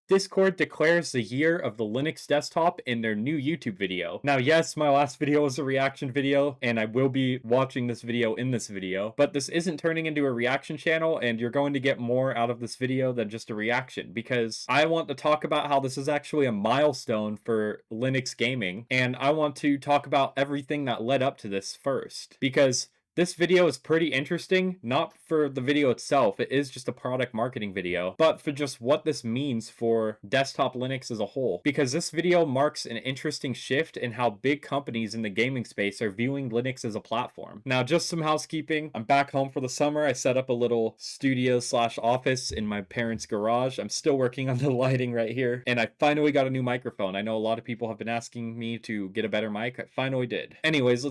Discord declares the year of the Linux desktop in their new YouTube video. Now, yes, my last video was a reaction video, and I will be watching this video in this video, but this isn't turning into a reaction channel, and you're going to get more out of this video than just a reaction, because I want to talk about how this is actually a milestone for Linux gaming, and I want to talk about everything that led up to this first, because this video is pretty interesting, not for the video itself, it is just a product marketing video, but for just what this means for desktop Linux as a whole. Because this video marks an interesting shift in how big companies in the gaming space are viewing Linux as a platform. Now, just some housekeeping. I'm back home for the summer. I set up a little studio slash office in my parents' garage. I'm still working on the lighting right here, and I finally got a new microphone. I know a lot of people have been asking me to get a better mic. I finally did. Anyways,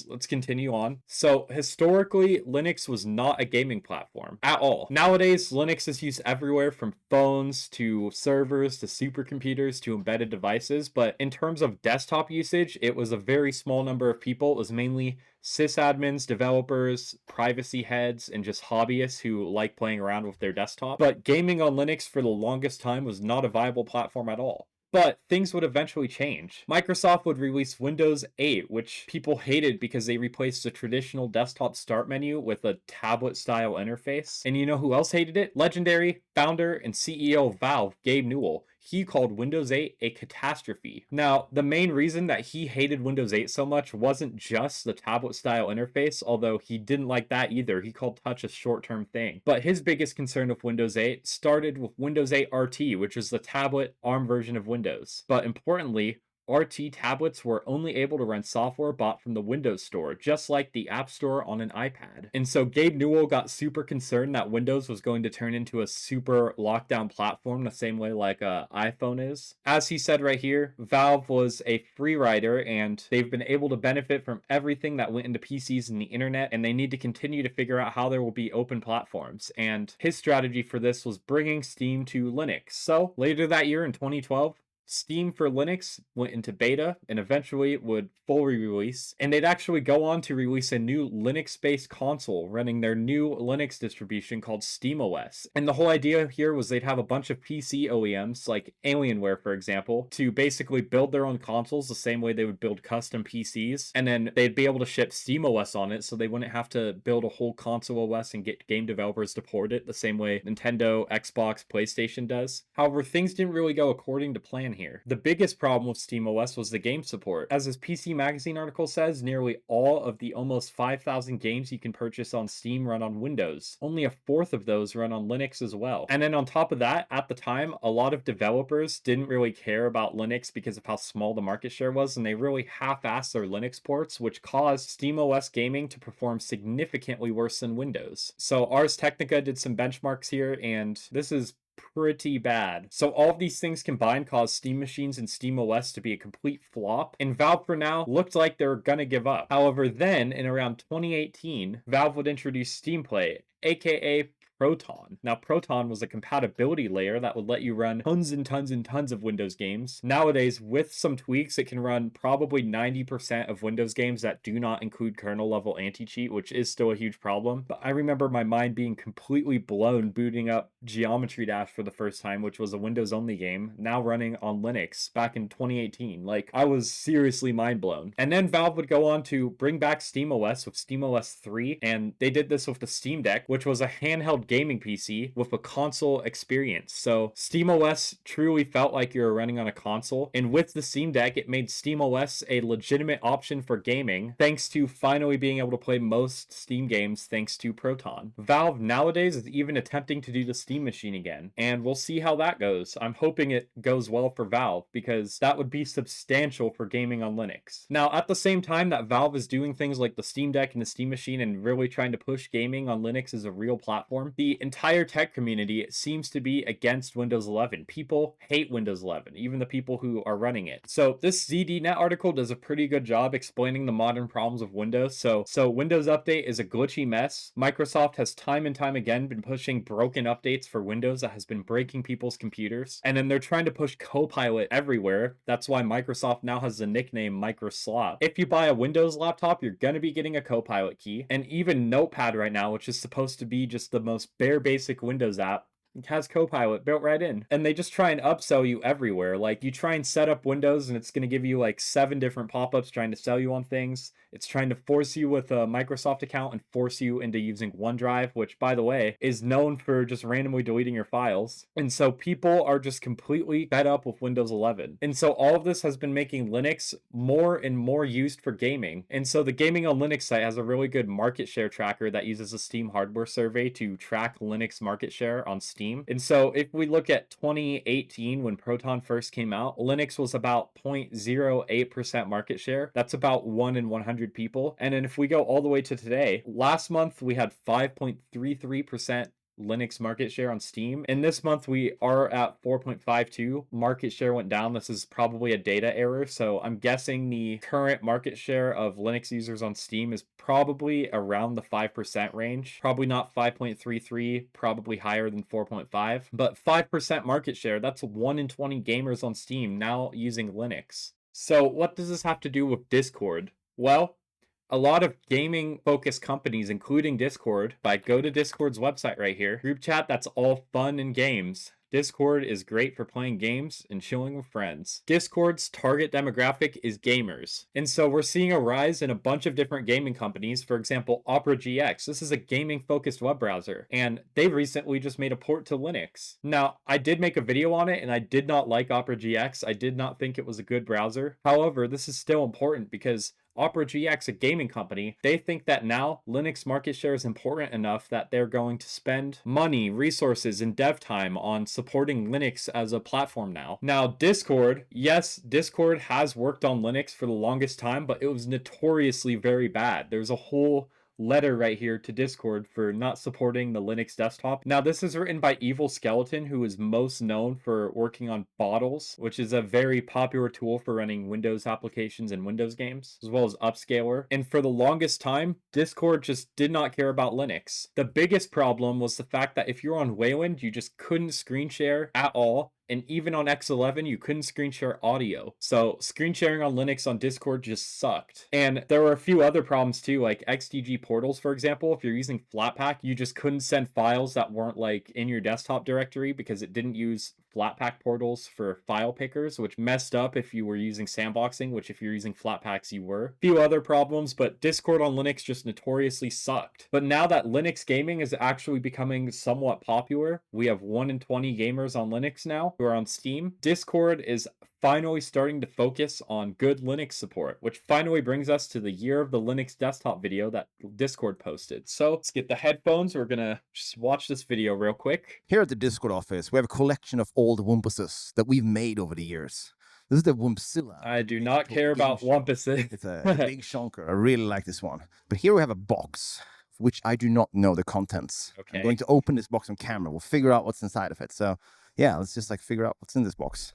let's continue on. So, historically, Linux was not a gaming platform at all. Nowadays, Linux is used everywhere from phones to servers to supercomputers to embedded devices, but in terms of desktop usage, it was a very small number of people. It was mainly sysadmins, developers, privacy heads, and just hobbyists who like playing around with their desktop. But gaming on Linux for the longest time was not a viable platform at all. But things would eventually change. Microsoft would release Windows 8, which people hated because they replaced the traditional desktop start menu with a tablet-style interface. And you know who else hated it? Legendary founder and CEO of Valve, Gabe Newell. He called Windows 8 a catastrophe. Now, the main reason that he hated Windows 8 so much wasn't just the tablet-style interface, although he didn't like that either. He called touch a short-term thing. But his biggest concern with Windows 8 started with Windows 8 RT, which is the tablet ARM version of Windows. But importantly, RT tablets were only able to run software bought from the Windows Store, just like the App Store on an iPad. And so Gabe Newell got super concerned that Windows was going to turn into a super lockdown platform the same way like iPhone is. As he said right here, Valve was a free rider and they've been able to benefit from everything that went into PCs and the internet, and they need to continue to figure out how there will be open platforms. And his strategy for this was bringing Steam to Linux. So later that year in 2012, Steam for Linux went into beta and eventually would fully release, and they'd actually go on to release a new Linux-based console running their new Linux distribution called SteamOS. And the whole idea here was they'd have a bunch of PC OEMs, like Alienware for example, to basically build their own consoles the same way they would build custom PCs, and then they'd be able to ship SteamOS on it so they wouldn't have to build a whole console OS and get game developers to port it the same way Nintendo, Xbox, PlayStation does. However, things didn't really go according to plan here. The biggest problem with SteamOS was the game support. As this PC Magazine article says, nearly all of the almost 5,000 games you can purchase on Steam run on Windows. Only a fourth of those run on Linux as well. And then on top of that, at the time, a lot of developers didn't really care about Linux because of how small the market share was, and they really half-assed their Linux ports, which caused SteamOS gaming to perform significantly worse than Windows. So Ars Technica did some benchmarks here, and this is pretty bad. So all of these things combined caused Steam machines and SteamOS to be a complete flop, and Valve for now looked like they were gonna give up. However, then in around 2018, Valve would introduce Steam Play, aka Proton. Now, Proton was a compatibility layer that would let you run tons and tons and tons of Windows games. Nowadays, with some tweaks, it can run probably 90% of Windows games that do not include kernel-level anti-cheat, which is still a huge problem. But I remember my mind being completely blown booting up Geometry Dash for the first time, which was a Windows-only game, now running on Linux back in 2018. Like, I was seriously mind blown. And then Valve would go on to bring back SteamOS with SteamOS 3, and they did this with the Steam Deck, which was a handheld gaming PC with a console experience. So SteamOS truly felt like you were running on a console, and with the Steam Deck, it made SteamOS a legitimate option for gaming, thanks to finally being able to play most Steam games thanks to Proton. Valve nowadays is even attempting to do the Steam machine again, and we'll see how that goes. I'm hoping it goes well for Valve, because that would be substantial for gaming on Linux. Now, at the same time that Valve is doing things like the Steam Deck and the Steam machine and really trying to push gaming on Linux as a real platform, the entire tech community seems to be against Windows 11. People hate Windows 11, even the people who are running it. So this ZDNet article does a pretty good job explaining the modern problems of Windows. So Windows Update is a glitchy mess. Microsoft has time and time again been pushing broken updates for Windows that has been breaking people's computers. And then they're trying to push Copilot everywhere. That's why Microsoft now has the nickname Microslop. If you buy a Windows laptop, you're going to be getting a Copilot key. And even Notepad right now, which is supposed to be just the most bare basic Windows app, It has Copilot built right in. And they just try and upsell you everywhere. Like, you try and set up Windows and it's going to give you like 7 different pop-ups trying to sell you on things. It's trying to force you with a Microsoft account and force you into using OneDrive, which, by the way, is known for just randomly deleting your files. And so people are just completely fed up with Windows 11. And so all of this has been making Linux more and more used for gaming. And so the Gaming on Linux site has a really good market share tracker that uses a Steam hardware survey to track Linux market share on Steam. And so if we look at 2018, when Proton first came out, Linux was about 0.08% market share. That's about 1 in 100 people. And then if we go all the way to today, last month we had 5.33% Linux market share on Steam. And this month we are at 4.52. Market share went down. This is probably a data error. So I'm guessing the current market share of Linux users on Steam is probably around the 5% range. Probably not 5.33, probably higher than 4.5. But 5% market share, that's 1 in 20 gamers on Steam now using Linux. So what does this have to do with Discord? Well, a lot of gaming focused companies, including Discord, go to Discord's website right here. Group chat, that's all fun and games. Discord is great for playing games and chilling with friends. Discord's target demographic is gamers. And so we're seeing a rise in a bunch of different gaming companies. For example, Opera GX. This is a gaming focused web browser. And they recently just made a port to Linux. Now, I did make a video on it and I did not like Opera GX. I did not think it was a good browser. However, this is still important because Opera GX, a gaming company, they think that now Linux market share is important enough that they're going to spend money, resources, and dev time on supporting Linux as a platform now. Now, Discord, yes, Discord has worked on Linux for the longest time, but it was notoriously very bad. There's a whole letter right here to Discord for not supporting the Linux desktop. Now, this is written by Evil Skeleton, who is most known for working on Bottles, which is a very popular tool for running Windows applications and Windows games, as well as Upscaler. And for the longest time, Discord just did not care about Linux. The biggest problem was the fact that if you're on Wayland, you just couldn't screen share at all. And even on X11, you couldn't screen share audio. So screen sharing on Linux on Discord just sucked. And there were a few other problems too, like XDG portals, for example. If you're using Flatpak, you just couldn't send files that weren't like in your desktop directory because it didn't use Flatpak portals for file pickers, which messed up if you were using sandboxing, which if you're using Flatpaks, you were. A few other problems, but Discord on Linux just notoriously sucked. But now that Linux gaming is actually becoming somewhat popular, we have 1 in 20 gamers on Linux now who are on Steam. Discord is finally starting to focus on good Linux support, which finally brings us to the year of the Linux desktop video that Discord posted. So let's get the headphones. We're gonna just watch this video real quick. Here at the Discord office, we have a collection of old Wumpuses that we've made over the years. This is the Wumpzilla. I do not care about Wumpuses. It's a big chunker. I really like this one. But here we have a box, which I do not know the contents. Okay. I'm going to open this box on camera. We'll figure out what's inside of it. So yeah, let's just like figure out what's in this box.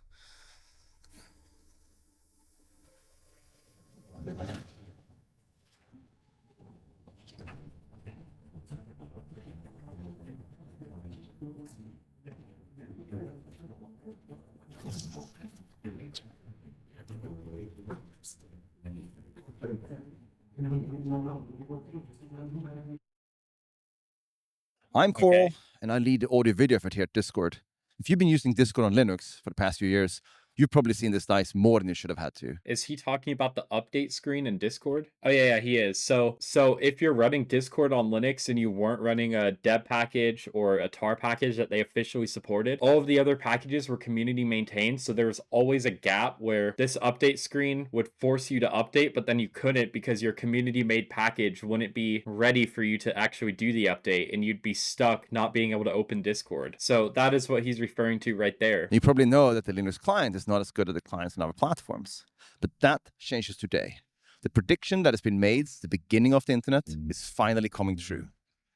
I'm Coral, and I lead the audio video effort here at Discord. If you've been using Discord on Linux for the past few years, you've probably seen this dice more than you should have had to. Is he talking about the update screen in Discord? Oh yeah, he is. So if you're running Discord on Linux and you weren't running a deb package or a tar package that they officially supported, all of the other packages were community maintained. So there was always a gap where this update screen would force you to update, but then you couldn't because your community made package wouldn't be ready for you to actually do the update and you'd be stuck not being able to open Discord. So that is what he's referring to right there. You probably know that the Linux client is not as good as the clients on other platforms. But that changes today. The prediction that has been made at the beginning of the internet is finally coming true.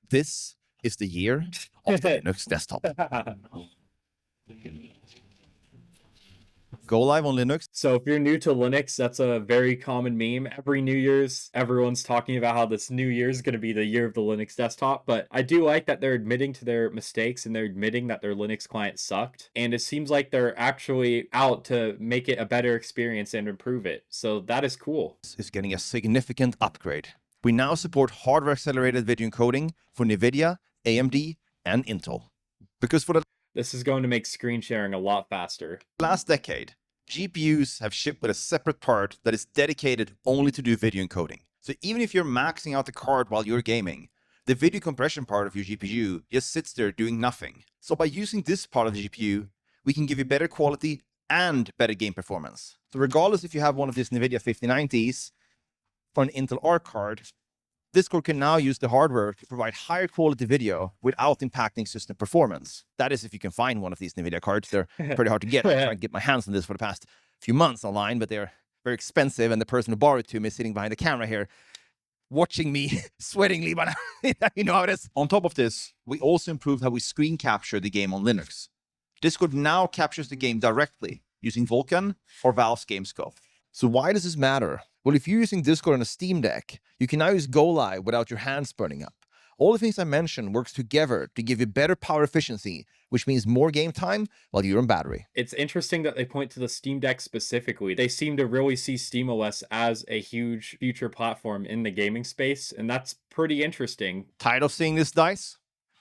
This is the year of the Linux desktop. Go live on Linux. So if you're new to Linux, that's a very common meme. Every New Year's, everyone's talking about how this new year is going to be the year of the Linux desktop. But I do like that they're admitting to their mistakes and they're admitting that their Linux client sucked. And it seems like they're actually out to make it a better experience and improve it. So that is cool. This is getting a significant upgrade. We now support hardware accelerated video encoding for NVIDIA, AMD, and Intel. Because for the This is going to make screen sharing a lot faster. Last decade, GPUs have shipped with a separate part that is dedicated only to do video encoding. So even if you're maxing out the card while you're gaming, the video compression part of your GPU just sits there doing nothing. So by using this part of the GPU, we can give you better quality and better game performance. So regardless if you have one of these NVIDIA 5090s or an Intel Arc card, Discord can now use the hardware to provide higher quality video without impacting system performance. That is if you can find one of these NVIDIA cards. They're pretty hard to get. I'm trying to get my hands on this for the past few months online, but they're very expensive. And the person who borrowed it to me is sitting behind the camera here, watching me sweatingly, but you know how it is. On top of this, we also improved how we screen capture the game on Linux. Discord now captures the game directly using Vulkan or Valve's GameScope. So why does this matter? Well, if you're using Discord on a Steam Deck, you can now use Go Live without your hands burning up. All the things I mentioned works together to give you better power efficiency, which means more game time while you're on battery. It's interesting that they point to the Steam Deck specifically. They seem to really see SteamOS as a huge future platform in the gaming space, and that's pretty interesting. Tired of seeing this, dice?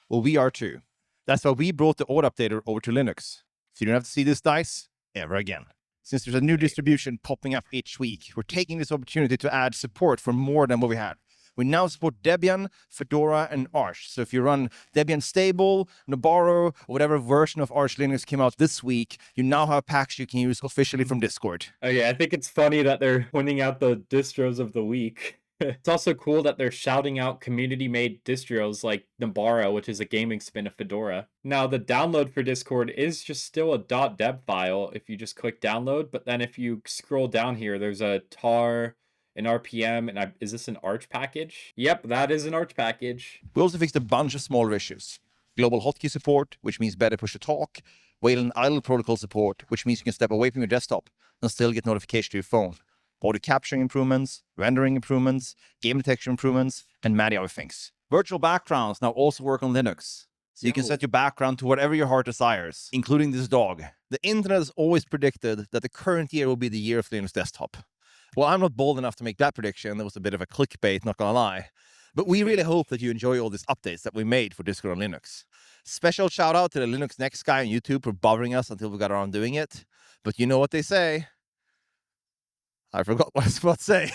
Well, we are too. That's why we brought the auto updater over to Linux. So you don't have to see this dice ever again. Since there's a new distribution popping up each week, we're taking this opportunity to add support for more than what we had. We now support Debian, Fedora, and Arch. So if you run Debian Stable, Nabarro, or whatever version of Arch Linux came out this week, you now have a package you can use officially from Discord. Okay, I think it's funny that they're pointing out the distros of the week. It's also cool that they're shouting out community-made distros like Nabarro, which is a gaming spin of Fedora. Now, the download for Discord is just still a .deb file if you just click download, but then if you scroll down here, there's a tar, an RPM, and is this an Arch package? Yep, that is an Arch package. We also fixed a bunch of smaller issues. Global hotkey support, which means better push-to-talk. Wayland idle protocol support, which means you can step away from your desktop and still get notification to your phone. Audio capturing improvements, rendering improvements, game detection improvements, and many other things. Virtual backgrounds now also work on Linux. So you can set your background to whatever your heart desires, including this dog. The internet has always predicted that the current year will be the year of Linux desktop. Well, I'm not bold enough to make that prediction. That was a bit of a clickbait, not gonna lie. But we really hope that you enjoy all these updates that we made for Discord on Linux. Special shout out to the Linux Next guy on YouTube for bothering us until we got around doing it. But you know what they say. I forgot what I was about to say.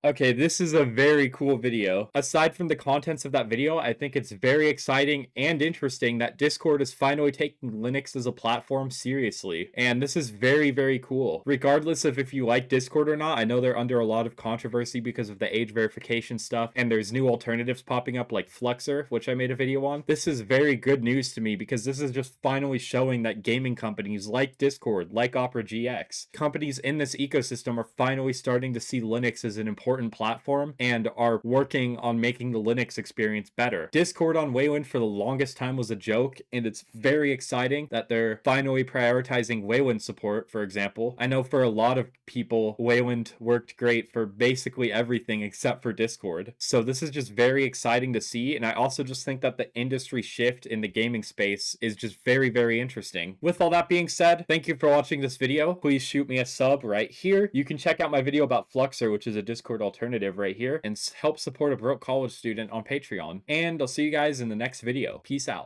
Okay, this is a very cool video. Aside from the contents of that video, I think it's very exciting and interesting that Discord is finally taking Linux as a platform seriously. And this is very, very cool. Regardless of if you like Discord or not, I know they're under a lot of controversy because of the age verification stuff, and there's new alternatives popping up like Fluxer, which I made a video on. This is very good news to me because this is just finally showing that gaming companies like Discord, like Opera GX, companies in this ecosystem are finally starting to see Linux as an important platform and are working on making the Linux experience better. Discord on Wayland for the longest time was a joke, and it's very exciting that they're finally prioritizing Wayland support, for example. I know for a lot of people, Wayland worked great for basically everything except for Discord. So this is just very exciting to see, and I also just think that the industry shift in the gaming space is just very, very interesting. With all that being said, thank you for watching this video. Please shoot me a sub right here. You can check out my video about Fluxer, which is a Discord alternative right here, and help support a broke college student on Patreon. And I'll see you guys in the next video. Peace out.